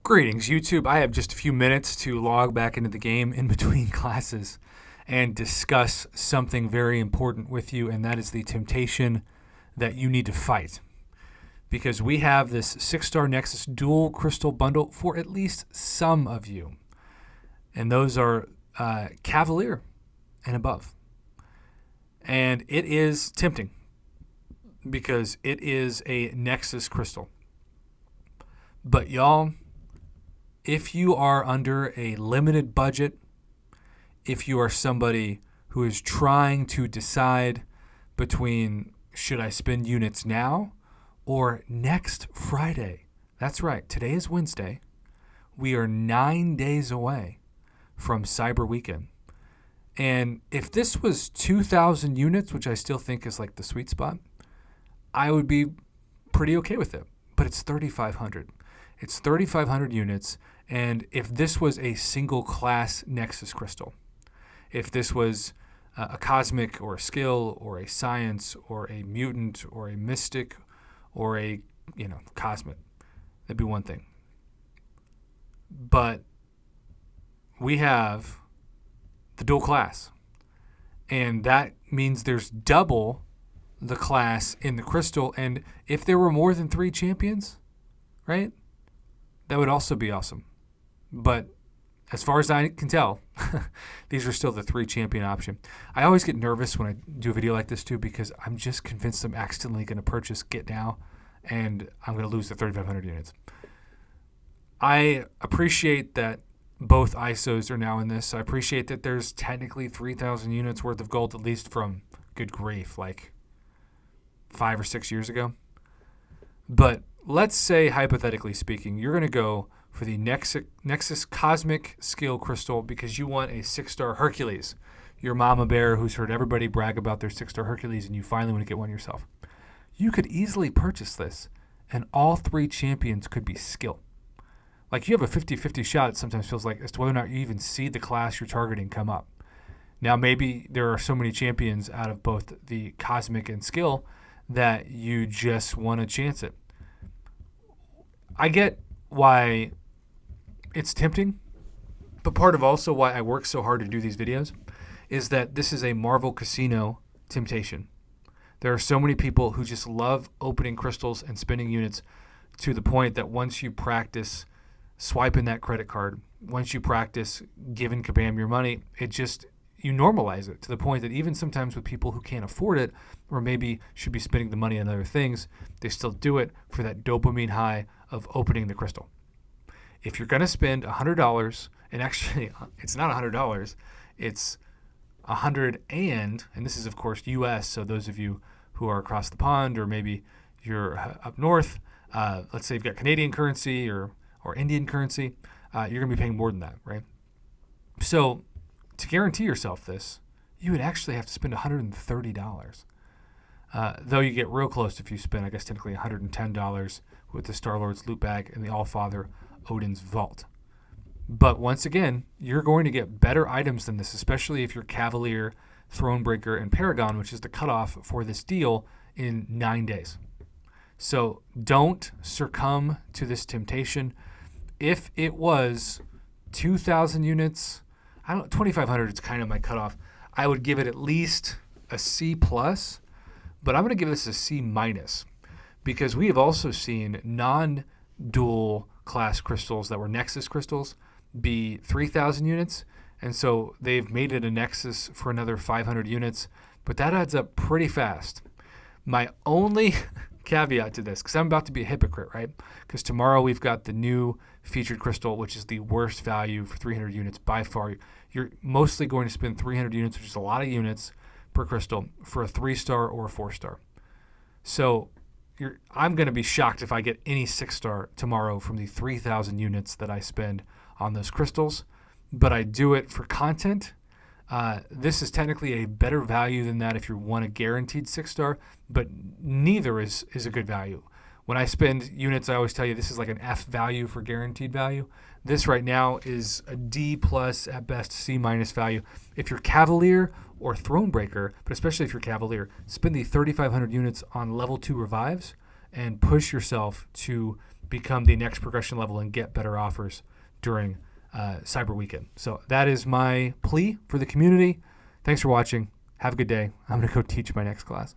Greetings, YouTube. I have just a few minutes to log back into the game in between classes and discuss something very important with you, and that is the temptation that you need to fight. Because we have this 6-star Nexus dual crystal bundle for at least some of you. And those are Cavalier and above. And it is tempting because it is a Nexus crystal. But y'all, if you are under a limited budget, if you are somebody who is trying to decide between should I spend units now or next Friday. That's right. Today is Wednesday. We are 9 days away from Cyber Weekend. And if this was 2,000 units, which I still think is like the sweet spot, I would be pretty okay with it. But it's 3,500. It's 3,500 units. And if this was a single class Nexus crystal, if this was a cosmic or a skill or a science or a mutant or a mystic or a, cosmic, that'd be one thing. But we have the dual class. And that means there's double the class in the crystal. And if there were more than 3 champions, right, that would also be awesome. But as far as I can tell, these are still the 3 champion option. I always get nervous when I do a video like this too because I'm just convinced I'm accidentally going to purchase Get Now and I'm going to lose the 3,500 units. I appreciate that both ISOs are now in this. I appreciate that there's technically 3,000 units worth of gold, at least from, good grief, like 5 or 6 years ago. But let's say, hypothetically speaking, you're going to go for the Nexus Cosmic Skill Crystal because you want a 6-star Hercules. Your mama bear who's heard everybody brag about their 6-star Hercules and you finally want to get one yourself. You could easily purchase this and all 3 champions could be skill. Like you have a 50-50 shot, it sometimes feels like, as to whether or not you even see the class you're targeting come up. Now maybe there are so many champions out of both the Cosmic and Skill that you just want to chance it. I get why it's tempting, but part of also why I work so hard to do these videos is that this is a Marvel Casino temptation. There are so many people who just love opening crystals and spending units to the point that once you practice swiping that credit card, once you practice giving Kabam your money, you normalize it to the point that even sometimes with people who can't afford it or maybe should be spending the money on other things, they still do it for that dopamine high of opening the crystal. If you're going to spend $100, and actually it's not $100, it's $100 and this is of course US, so those of you who are across the pond or maybe you're up north, let's say you've got Canadian currency or Indian currency, you're going to be paying more than that, right? So to guarantee yourself this, you would actually have to spend $130. Though you get real close if you spend, I guess, technically $110 with the Star-Lord's loot bag and the Allfather Odin's vault. But once again, you're going to get better items than this, especially if you're Cavalier, Thronebreaker, and Paragon, which is the cutoff for this deal in 9 days. So don't succumb to this temptation. If it was 2,000 units, 2,500 is kind of my cutoff. I would give it at least a C+, but I'm going to give this a C- because we have also seen non-dual class crystals that were Nexus crystals be 3,000 units, and so they've made it a Nexus for another 500 units, but that adds up pretty fast. My only caveat to this, because I'm about to be a hypocrite, right? Because tomorrow we've got the new featured crystal, which is the worst value for 300 units by far. You're mostly going to spend 300 units, which is a lot of units per crystal, for a 3-star or a 4-star. So I'm going to be shocked if I get any 6-star tomorrow from the 3,000 units that I spend on those crystals, but I do it for content. This is technically a better value than that if you want a guaranteed 6-star, but neither is a good value. When I spend units, I always tell you this is like an F value for guaranteed value. This right now is a D+, at best C- value. If you're Cavalier or Thronebreaker, but especially if you're Cavalier, spend the 3,500 units on level 2 revives and push yourself to become the next progression level and get better offers during Cyber Weekend. So that is my plea for the community. Thanks for watching. Have a good day. I'm going to go teach my next class.